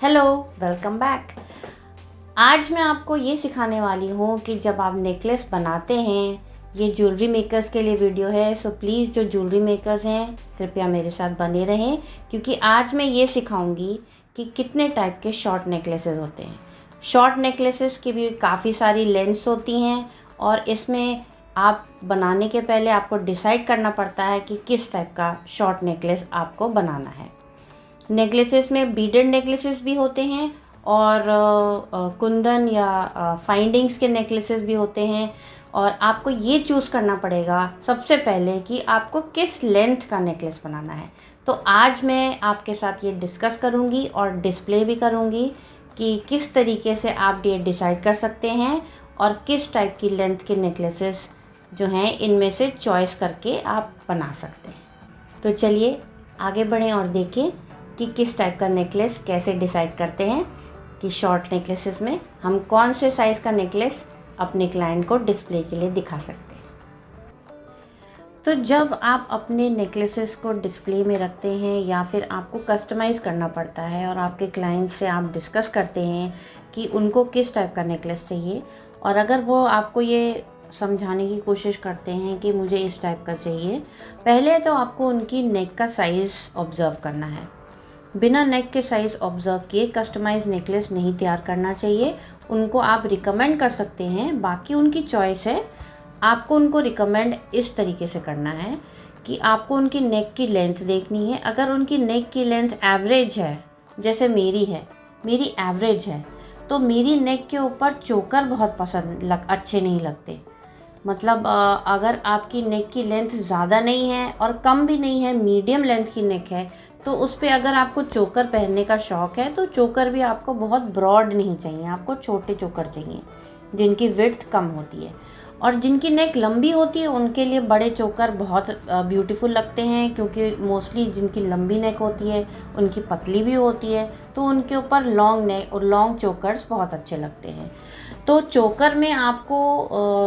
Hello, welcome back. आज मैं आपको ये सिखाने वाली हूँ कि जब आप नेकलेस बनाते हैं, ये ज्वेलरी मेकर्स के लिए वीडियो है। सो प्लीज़ जो ज्वेलरी मेकर्स हैं कृपया मेरे साथ बने रहें, क्योंकि आज मैं ये सिखाऊंगी कि कितने टाइप के शॉर्ट नेकलेसेस होते हैं। शॉर्ट नेकलेसेस की भी काफ़ी सारी लेंथ्स होती हैं और इसमें आप बनाने के पहले आपको डिसाइड करना पड़ता है कि किस टाइप का शॉर्ट नेकलेस आपको बनाना है। नेकलेसेस में बीडेड नेकलेसेस भी होते हैं और कुंदन या फाइंडिंग्स के नेकलेसेस भी होते हैं, और आपको ये चूज़ करना पड़ेगा सबसे पहले कि आपको किस लेंथ का नेकलेस बनाना है। तो आज मैं आपके साथ ये डिस्कस करूँगी और डिस्प्ले भी करूँगी कि किस तरीके से आप ये डिसाइड कर सकते हैं और किस टाइप की लेंथ के नेकलेसेस जो हैं इनमें से चॉइस करके आप बना सकते हैं। तो चलिए आगे बढ़ें और देखें कि किस टाइप का नेकलेस कैसे डिसाइड करते हैं कि शॉर्ट नेकलेसेस में हम कौन से साइज़ का नेकलेस अपने क्लाइंट को डिस्प्ले के लिए दिखा सकते हैं। तो जब आप अपने नेकलेसेस को डिस्प्ले में रखते हैं या फिर आपको कस्टमाइज़ करना पड़ता है और आपके क्लाइंट से आप डिस्कस करते हैं कि उनको किस टाइप का नेकलेस चाहिए, और अगर वो आपको ये समझाने की कोशिश करते हैं कि मुझे इस टाइप का चाहिए, पहले तो आपको उनकी नेक का साइज़ ऑब्ज़र्व करना है। बिना नेक के साइज़ ऑब्ज़र्व किए कस्टमाइज़ नेकलेस नहीं तैयार करना चाहिए। उनको आप रिकमेंड कर सकते हैं, बाकी उनकी चॉइस है। आपको उनको रिकमेंड इस तरीके से करना है कि आपको उनकी नेक की लेंथ देखनी है। अगर उनकी नेक की लेंथ एवरेज है, जैसे मेरी है, मेरी एवरेज है, तो मेरी नेक के ऊपर चोकर बहुत अच्छे नहीं लगते। मतलब अगर आपकी नेक की लेंथ ज़्यादा नहीं है और कम भी नहीं है, मीडियम लेंथ की नेक है, तो उस पे अगर आपको चोकर पहनने का शौक़ है तो चोकर भी आपको बहुत ब्रॉड नहीं चाहिए, आपको छोटे चोकर चाहिए जिनकी विड्थ कम होती है। और जिनकी नेक लंबी होती है उनके लिए बड़े चोकर बहुत ब्यूटीफुल लगते हैं, क्योंकि मोस्टली जिनकी लंबी नेक होती है उनकी पतली भी होती है, तो उनके ऊपर लॉन्ग चोकर्स बहुत अच्छे लगते हैं। तो चोकर में आपको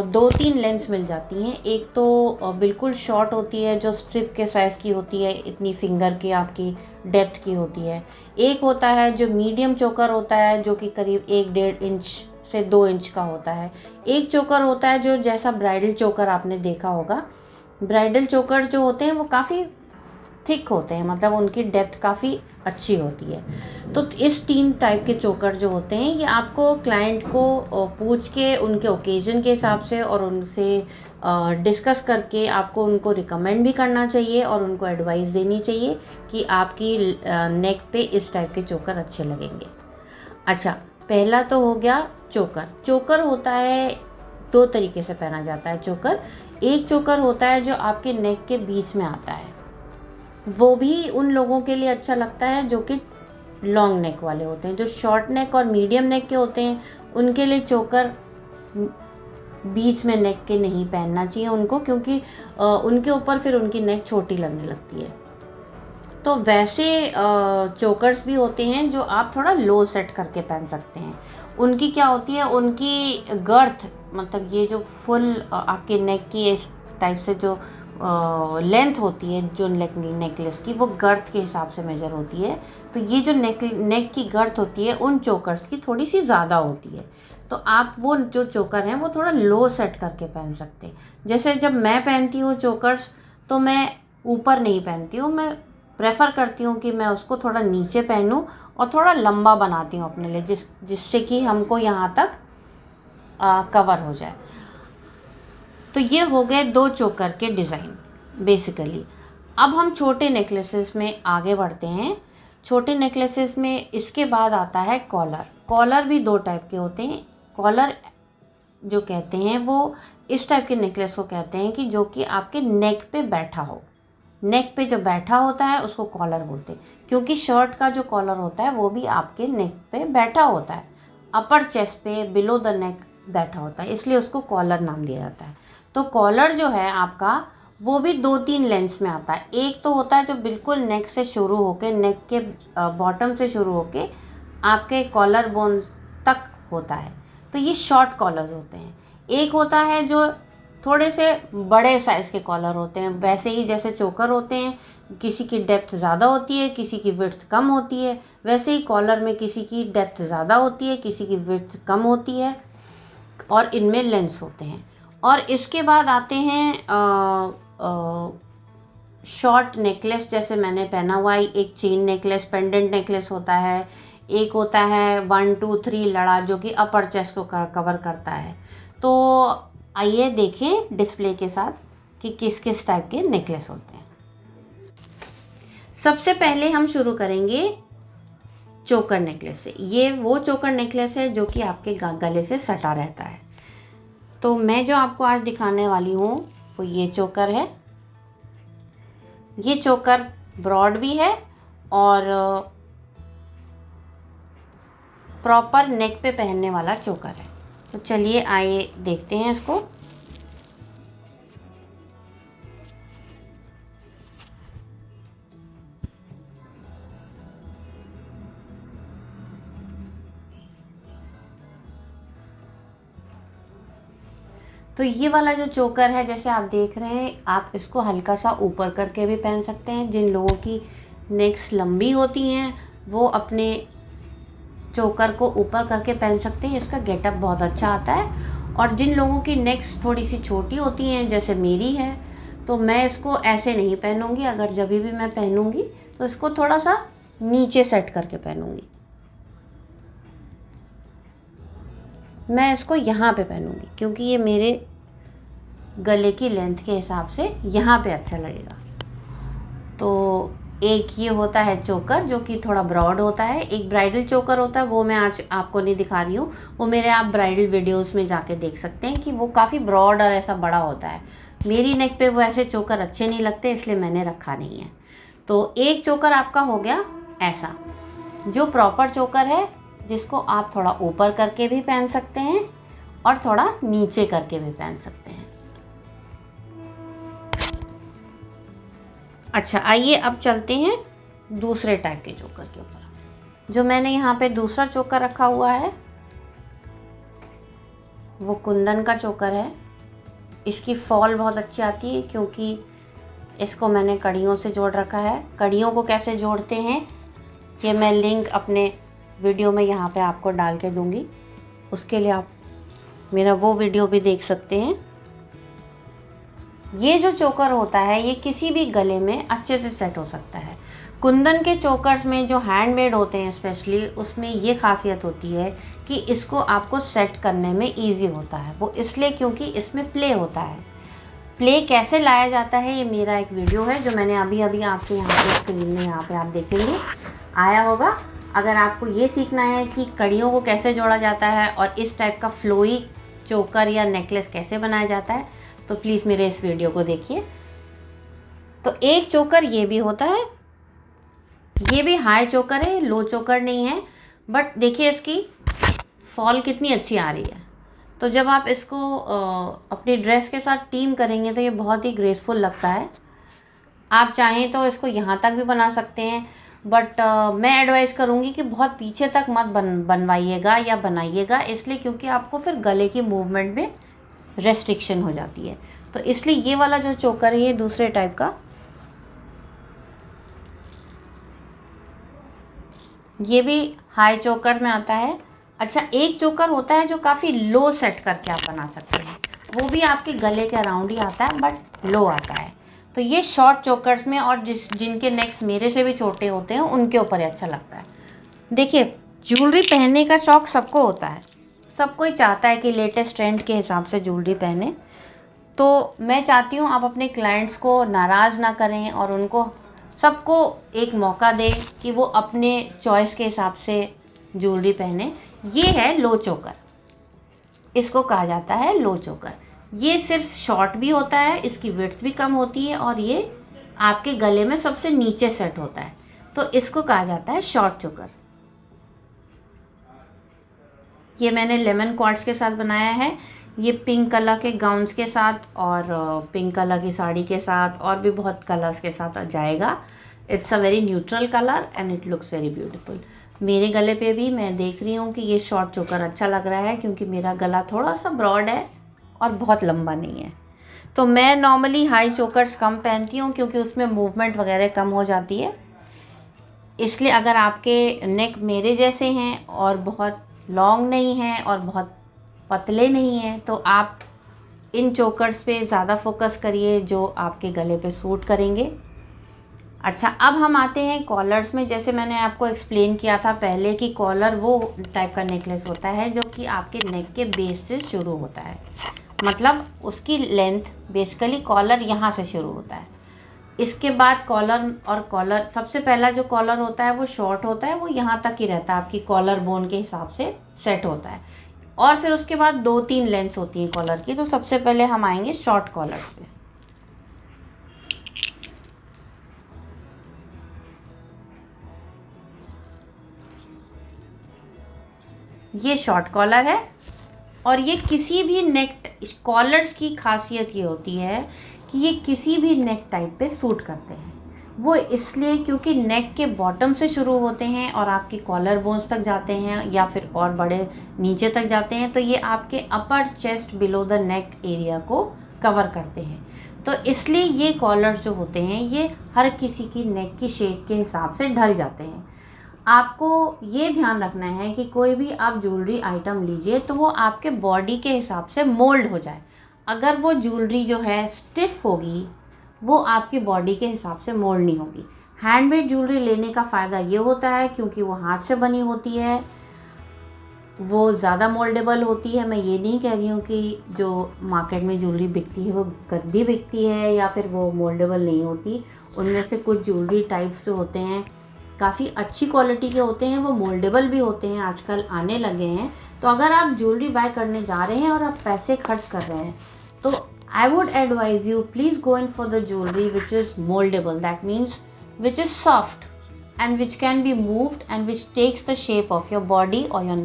2-3 लेंस मिल जाती हैं। एक तो बिल्कुल शॉर्ट होती है जो स्ट्रिप के साइज़ की होती है, इतनी फिंगर की आपकी डेप्थ की होती है। एक होता है जो मीडियम चोकर होता है जो कि करीब 1-1.5 इंच से 2 इंच का होता है। एक चोकर होता है जो जैसा ब्राइडल चोकर आपने देखा होगा। ब्राइडल चोकर जो होते हैं वो काफ़ी थिक होते हैं, मतलब उनकी डेप्थ काफ़ी अच्छी होती है। तो इस 3 टाइप के चोकर जो होते हैं ये आपको क्लाइंट को पूछ के उनके ओकेज़न के हिसाब से और उनसे डिस्कस करके आपको उनको रिकमेंड भी करना चाहिए और उनको एडवाइस देनी चाहिए कि आपकी नेक पे इस टाइप के चोकर अच्छे लगेंगे। अच्छा, पहला तो हो गया चोकर। चोकर होता है 2 तरीके से पहना जाता है चोकर। एक चोकर होता है जो आपके नेक के बीच में आता है, वो भी उन लोगों के लिए अच्छा लगता है जो कि लॉन्ग नेक वाले होते हैं। जो शॉर्ट नेक और मीडियम नेक के होते हैं उनके लिए चोकर बीच में नेक के नहीं पहनना चाहिए उनको, क्योंकि उनके ऊपर फिर उनकी नेक छोटी लगने लगती है। तो वैसे चोकर्स भी होते हैं जो आप थोड़ा लो सेट करके पहन सकते हैं। उनकी क्या होती है, उनकी गर्थ, मतलब ये जो फुल आपके नेक की इस टाइप से जो लेंथ होती है जो नेकलेस की, वो गर्थ के हिसाब से मेजर होती है। तो ये जो नेक की गर्थ होती है उन चोकर्स की थोड़ी सी ज़्यादा होती है। तो आप वो जो चोकर हैं वो थोड़ा लो सेट करके पहन सकते हैं। जैसे जब मैं पहनती हूँ चोकर्स तो मैं ऊपर नहीं पहनती हूँ, मैं प्रेफर करती हूँ कि मैं उसको थोड़ा नीचे पहनूँ और थोड़ा लंबा बनाती हूँ अपने लिए, जिससे कि हमको यहाँ तक कवर हो जाए। तो ये हो गए 2 चोकर के डिज़ाइन बेसिकली। अब हम छोटे नेकलेसेस में आगे बढ़ते हैं। छोटे नेकलेसेस में इसके बाद आता है कॉलर। कॉलर भी 2 टाइप के होते हैं। कॉलर जो कहते हैं वो इस टाइप के नेकलेस को कहते हैं कि जो कि आपके नेक पे बैठा हो। नेक पे जो बैठा होता है उसको कॉलर बोलते हैं, क्योंकि शर्ट का जो कॉलर होता है वो भी आपके नेक पे बैठा होता है, अपर चेस्ट पे बिलो द नेक बैठा होता है, इसलिए उसको कॉलर नाम दिया जाता है। तो कॉलर जो है आपका वो भी 2-3 लेंस में आता है। एक तो होता है जो बिल्कुल नेक से शुरू होके, नेक के बॉटम से शुरू होके आपके कॉलर बोन्स तक होता है, तो ये शॉर्ट कॉलर्स होते हैं। एक होता है जो थोड़े से बड़े साइज़ के कॉलर होते हैं। वैसे ही जैसे चोकर होते हैं, किसी की डेप्थ ज़्यादा होती है, किसी की विड्थ कम होती है, वैसे ही कॉलर में किसी की डेप्थ ज़्यादा होती है, किसी की विड्थ कम होती है, और इनमें लेंस होते हैं। और इसके बाद आते हैं शॉर्ट नेकलेस। जैसे मैंने पहना हुआ है, एक चेन नेकलेस, पेंडेंट नेकलेस होता है, एक होता है 1 2 3 लड़ा जो कि अपर चेस्ट को कवर करता है। तो आइए देखें डिस्प्ले के साथ कि किस किस टाइप के नेकलेस होते हैं। सबसे पहले हम शुरू करेंगे चोकर नेकलेस से। ये वो चोकर नेकलेस है जो कि आपके गले से सटा रहता है। तो मैं जो आपको आज दिखाने वाली हूँ वो ये चोकर है। ये चोकर ब्रॉड भी है और प्रॉपर नेक पे पहनने वाला चोकर है। तो चलिए आइए देखते हैं इसको। तो ये वाला जो चोकर है, जैसे आप देख रहे हैं, आप इसको हल्का सा ऊपर करके भी पहन सकते हैं। जिन लोगों की नेक्स लंबी होती हैं वो अपने चोकर को ऊपर करके पहन सकते हैं। इसका गेटअप बहुत अच्छा आता है। और जिन लोगों की नेक्स थोड़ी सी छोटी होती हैं, जैसे मेरी है, तो मैं इसको ऐसे नहीं पहनूंगी। अगर जब भी मैं पहनूंगी तो इसको थोड़ा सा नीचे सेट करके पहनूंगी। मैं इसको यहाँ पे पहनूंगी क्योंकि ये मेरे गले की लेंथ के हिसाब से यहाँ पे अच्छा लगेगा। तो एक ये होता है चोकर जो कि थोड़ा ब्रॉड होता है। एक ब्राइडल चोकर होता है, वो मैं आज आपको नहीं दिखा रही हूँ, वो मेरे आप ब्राइडल वीडियोस में जाके देख सकते हैं कि वो काफ़ी ब्रॉड और ऐसा बड़ा होता है। मेरी नेक पे वो ऐसे चोकर अच्छे नहीं लगते, इसलिए मैंने रखा नहीं है। तो एक चोकर आपका हो गया ऐसा, जो प्रॉपर चोकर है, जिसको आप थोड़ा ऊपर करके भी पहन सकते हैं और थोड़ा नीचे करके भी पहन सकते हैं। अच्छा, आइए अब चलते हैं दूसरे टाइप के चोकर के ऊपर। जो मैंने यहाँ पे दूसरा चोकर रखा हुआ है वो कुंदन का चोकर है। इसकी फॉल बहुत अच्छी आती है क्योंकि इसको मैंने कड़ियों से जोड़ रखा है। कड़ियों को कैसे जोड़ते हैं ये मैं लिंक अपने वीडियो में यहाँ पे आपको डाल के दूँगी, उसके लिए आप मेरा वो वीडियो भी देख सकते हैं। ये जो चोकर होता है ये किसी भी गले में अच्छे से सेट हो सकता है। कुंदन के चोकर्स में जो हैंडमेड होते हैं स्पेशली, उसमें ये खासियत होती है कि इसको आपको सेट करने में इजी होता है। वो इसलिए क्योंकि इसमें प्ले होता है। प्ले कैसे लाया जाता है ये मेरा एक वीडियो है जो मैंने अभी अभी आपको यहाँ पे स्क्रीन में यहाँ पे आप देखेंगे आया होगा। अगर आपको ये सीखना है कि कड़ियों को कैसे जोड़ा जाता है और इस टाइप का फ्लोई चोकर या नेकलेस कैसे बनाया जाता है, तो प्लीज़ मेरे इस वीडियो को देखिए। तो एक चोकर ये भी होता है, ये भी हाई चोकर है, लो चोकर नहीं है, बट देखिए इसकी फॉल कितनी अच्छी आ रही है। तो जब आप इसको अपनी ड्रेस के साथ टीम करेंगे तो ये बहुत ही ग्रेसफुल लगता है। आप चाहें तो इसको यहाँ तक भी बना सकते हैं, बट मैं एडवाइस करूँगी कि बहुत पीछे तक मत बनवाइएगा या बनाइएगा, इसलिए क्योंकि आपको फिर गले की मूवमेंट में रेस्ट्रिक्शन हो जाती है। तो इसलिए ये वाला जो चोकर है ये दूसरे टाइप का, ये भी हाई चोकर में आता है। अच्छा, एक चोकर होता है जो काफ़ी लो सेट करके आप बना सकते हैं, वो भी आपके गले के अराउंड ही आता है बट लो आता है। तो ये शॉर्ट चोकर्स में और जिनके नेक्स मेरे से भी छोटे होते हैं उनके ऊपर अच्छा लगता है। देखिए, ज्वेलरी पहनने का शौक़ सबको होता है, सब कोई चाहता है कि लेटेस्ट ट्रेंड के हिसाब से ज्वेलरी पहने। तो मैं चाहती हूँ आप अपने क्लाइंट्स को नाराज़ ना करें और उनको सबको एक मौका दें कि वो अपने चॉइस के हिसाब से ज्वेलरी पहने। ये है लो चोकर, इसको कहा जाता है लो चोकर। ये सिर्फ शॉर्ट भी होता है, इसकी विड्थ भी कम होती है और ये आपके गले में सबसे नीचे सेट होता है, तो इसको कहा जाता है शॉर्ट चोकर। ये मैंने लेमन क्वार्ट्स के साथ बनाया है। ये पिंक कलर के गाउन्स के साथ और पिंक कलर की साड़ी के साथ और भी बहुत कलर्स के साथ जाएगा। It's a very neutral colour and it looks very beautiful. मेरे गले पे भी मैं देख रही हूँ कि ये शॉर्ट चोकर अच्छा लग रहा है क्योंकि मेरा गला थोड़ा सा ब्रॉड है और बहुत लंबा नहीं है। तो मैं नॉर्मली हाई चोकर्स कम पहनती हूँ क्योंकि उसमें मूवमेंट वगैरह कम हो जाती है। इसलिए अगर आपके नेक मेरे जैसे हैं और बहुत लॉन्ग नहीं हैं और बहुत पतले नहीं हैं तो आप इन चोकर्स पे ज़्यादा फोकस करिए जो आपके गले पे सूट करेंगे। अच्छा, अब हम आते हैं कॉलर्स में। जैसे मैंने आपको एक्सप्लेन किया था पहले कि कॉलर वो टाइप का नेकलेस होता है जो कि आपके नेक के बेस से शुरू होता है, मतलब उसकी लेंथ बेसिकली कॉलर यहाँ से शुरू होता है। इसके बाद कॉलर सबसे पहला जो कॉलर होता है वो शॉर्ट होता है, वो यहाँ तक ही रहता है, आपकी कॉलर बोन के हिसाब से सेट होता है। और फिर उसके बाद 2-3 लेंथ्स होती हैं कॉलर की। तो सबसे पहले हम आएंगे शॉर्ट कॉलर्स पे। ये शॉर्ट कॉलर है और ये किसी भी नेक कॉलर्स की खासियत ये होती है कि ये किसी भी नेक टाइप पे सूट करते हैं। वो इसलिए क्योंकि नेक के बॉटम से शुरू होते हैं और आपकी कॉलर बोन्स तक जाते हैं या फिर और बड़े नीचे तक जाते हैं, तो ये आपके अपर chest below the neck area को कवर करते हैं। तो इसलिए ये कॉलर जो होते हैं ये हर किसी की नेक की शेप के हिसाब से ढल जाते हैं। आपको ये ध्यान रखना है कि कोई भी आप ज्वेलरी आइटम लीजिए तो वो आपके बॉडी के हिसाब से मोल्ड हो जाए। अगर वो ज्वेलरी जो है स्टिफ होगी वो आपकी बॉडी के हिसाब से मोल्ड नहीं होगी। हैंडमेड ज्वेलरी लेने का फ़ायदा ये होता है क्योंकि वो हाथ से बनी होती है, वो ज़्यादा मोल्डेबल होती है। मैं ये नहीं कह रही हूँ कि जो मार्केट में ज्वेलरी बिकती है वो गंदी बिकती है या फिर वो मोल्डेबल नहीं होती। उनमें से कुछ ज्वेलरी टाइप्स जो होते हैं काफ़ी अच्छी क्वालिटी के होते हैं, वो मोल्डेबल भी होते हैं, आजकल आने लगे हैं। तो अगर आप ज्वेलरी बाय करने जा रहे हैं और आप पैसे खर्च कर रहे हैं तो I would advise you please go in for the jewellery which is mouldable, that means which is soft and which can be moved and which takes the shape of your body और your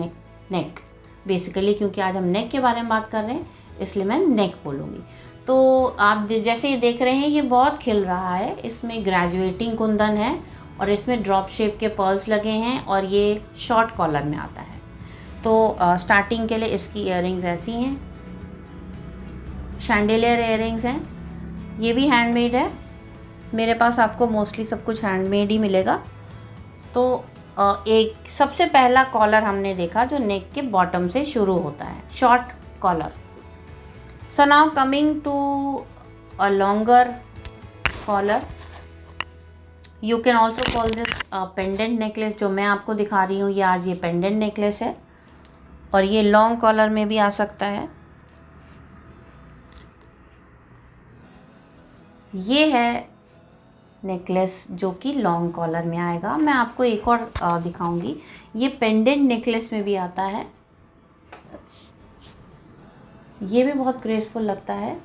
neck basically. क्योंकि आज हम नेक के बारे में बात कर रहे हैं इसलिए मैं नेक बोलूँगी। तो आप जैसे ये देख रहे हैं ये बहुत खिल रहा है, इसमें ग्रेजुएटिंग कुंदन है और इसमें ड्रॉप शेप के पर्ल्स लगे हैं और ये शॉर्ट कॉलर में आता है। तो स्टार्टिंग के लिए इसकी इयररिंग्स ऐसी हैं, शैंडेलियर इयररिंग्स हैं। ये भी हैंडमेड है, मेरे पास आपको मोस्टली सब कुछ हैंडमेड ही मिलेगा। तो एक सबसे पहला कॉलर हमने देखा जो नेक के बॉटम से शुरू होता है, short collar. So now coming to a longer collar, you can also call this pendant necklace. जो मैं आपको दिखा रही हूँ ये आज ये पेंडेंट नेकलेस है और ये लॉन्ग कॉलर में भी आ सकता है। ये है नेकलेस जो कि लॉन्ग कॉलर में आएगा। मैं आपको एक और दिखाऊंगी, ये पेंडेंट नेकलेस में भी आता है। ये भी बहुत ग्रेसफुल लगता है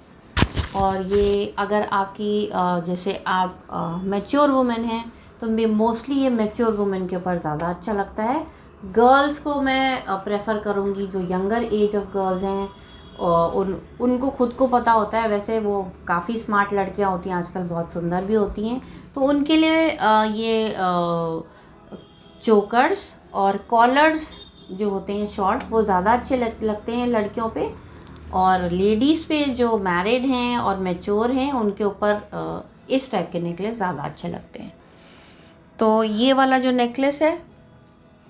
और ये अगर आपकी जैसे आप मैच्योर वुमेन हैं तो मोस्टली ये मैच्योर वुमेन के ऊपर ज़्यादा अच्छा लगता है। गर्ल्स को मैं प्रेफर करूँगी जो यंगर एज ऑफ गर्ल्स हैं, उनको खुद को पता होता है। वैसे वो काफ़ी स्मार्ट लड़कियां होती हैं आजकल, बहुत सुंदर भी होती हैं, तो उनके लिए ये चोकर्स और कॉलर्स जो होते हैं शॉर्ट वो ज़्यादा अच्छे लगते हैं लड़कियों पे। और लेडीज़ पे जो मैरिड हैं और मैच्योर हैं उनके ऊपर इस टाइप के नेकलेस ज़्यादा अच्छे लगते हैं। तो ये वाला जो नेकलेस है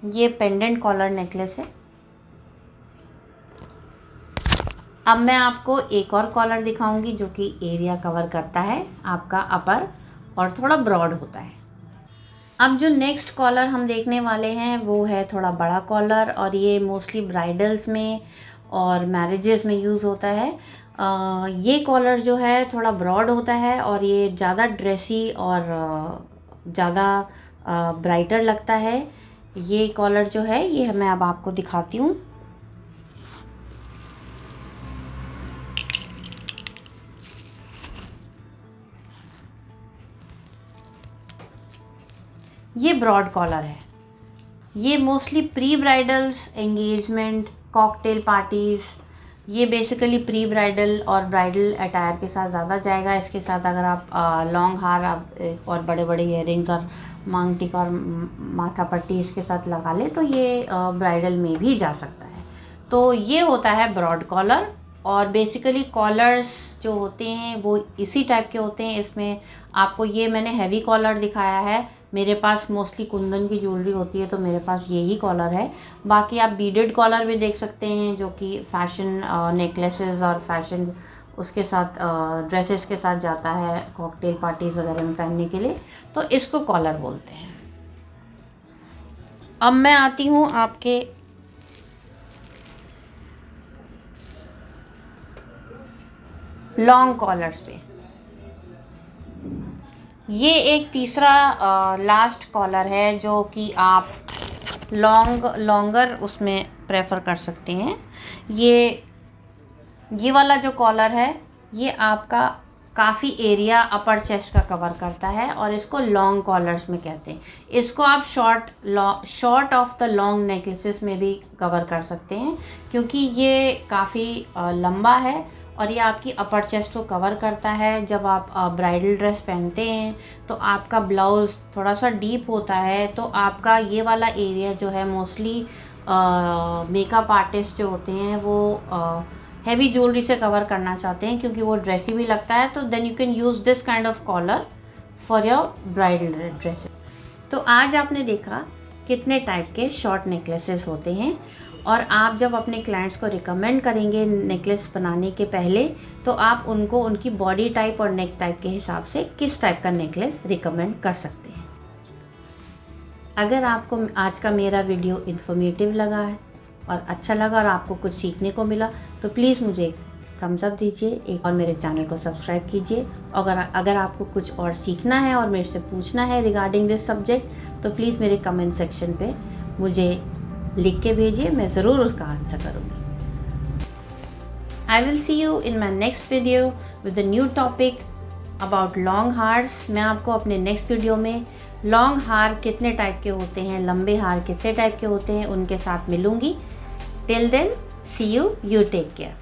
ये पेंडेंट कॉलर नेकलेस है। अब मैं आपको एक और कॉलर दिखाऊंगी जो कि एरिया कवर करता है आपका अपर और थोड़ा ब्रॉड होता है। अब जो नेक्स्ट कॉलर हम देखने वाले हैं वो है थोड़ा बड़ा कॉलर और ये मोस्टली ब्राइडल्स में और मैरिजेस में यूज़ होता है। ये कॉलर जो है थोड़ा ब्रॉड होता है और ये ज़्यादा ड्रेसी और ज़्यादा ब्राइटर लगता है। ये कॉलर जो है ये मैं अब आपको दिखाती हूँ। ये ब्रॉड कॉलर है। ये mostly pre bridals, engagement, cocktail parties, ये बेसिकली प्री ब्राइडल और ब्राइडल अटायर के साथ ज़्यादा जाएगा। इसके साथ अगर आप लॉन्ग हार और बड़े बड़े इयररिंग्स और मांग टीका और माथा पट्टी इसके साथ लगा ले तो ये ब्राइडल में भी जा सकता है। तो ये होता है ब्रॉड कॉलर और बेसिकली कॉलर्स जो होते हैं वो इसी टाइप के होते हैं। इसमें आपको ये मैंने हैवी कॉलर दिखाया है, मेरे पास मोस्टली कुंदन की ज्वेलरी होती है तो मेरे पास यही कॉलर है। बाकी आप बीडेड कॉलर भी देख सकते हैं जो कि फ़ैशन नेकलेसेस और फैशन उसके साथ ड्रेसेस के साथ जाता है कॉकटेल पार्टीज़ वगैरह में पहनने के लिए, तो इसको कॉलर बोलते हैं। अब मैं आती हूँ आपके लॉन्ग कॉलर्स पे। ये एक तीसरा लास्ट कॉलर है जो कि आप लॉन्गर उसमें प्रेफर कर सकते हैं। ये वाला जो कॉलर है ये आपका काफ़ी एरिया अपर चेस्ट का कवर करता है और इसको लॉन्ग कॉलर्स में कहते हैं। इसको आप short of the long necklaces में भी कवर कर सकते हैं क्योंकि ये काफ़ी लंबा है और ये आपकी अपर चेस्ट को कवर करता है। जब आप ब्राइडल ड्रेस पहनते हैं तो आपका ब्लाउज़ थोड़ा सा डीप होता है, तो आपका ये वाला एरिया जो है मोस्टली मेकअप आर्टिस्ट जो होते हैं वो हैवी ज्वेलरी से कवर करना चाहते हैं क्योंकि वो ड्रेसी भी लगता है। तो then you can use this kind of collar for your bridal dresses. तो आज आपने देखा कितने टाइप के शॉर्ट नेकलेसेस होते हैं और आप जब अपने क्लाइंट्स को रिकमेंड करेंगे नेकलेस बनाने के पहले तो आप उनको उनकी बॉडी टाइप और नेक टाइप के हिसाब से किस टाइप का नेकलेस रिकमेंड कर सकते हैं। अगर आपको आज का मेरा वीडियो इन्फॉर्मेटिव लगा है और अच्छा लगा और आपको कुछ सीखने को मिला तो प्लीज़ मुझे एक थम्स अप दीजिए एक और मेरे चैनल को सब्सक्राइब कीजिए। अगर आपको कुछ और सीखना है और मेरे से पूछना है रिगार्डिंग दिस सब्जेक्ट तो प्लीज़ मेरे कमेंट सेक्शन पे मुझे लिख के भेजिए, मैं ज़रूर उसका आंसर करूँगी। I will see you in my next video with a new topic about long हार्स। मैं आपको अपने नेक्स्ट वीडियो में लॉन्ग हार कितने टाइप के होते हैं, लंबे हार कितने टाइप के होते हैं उनके साथ मिलूँगी। Till then see you, you take care.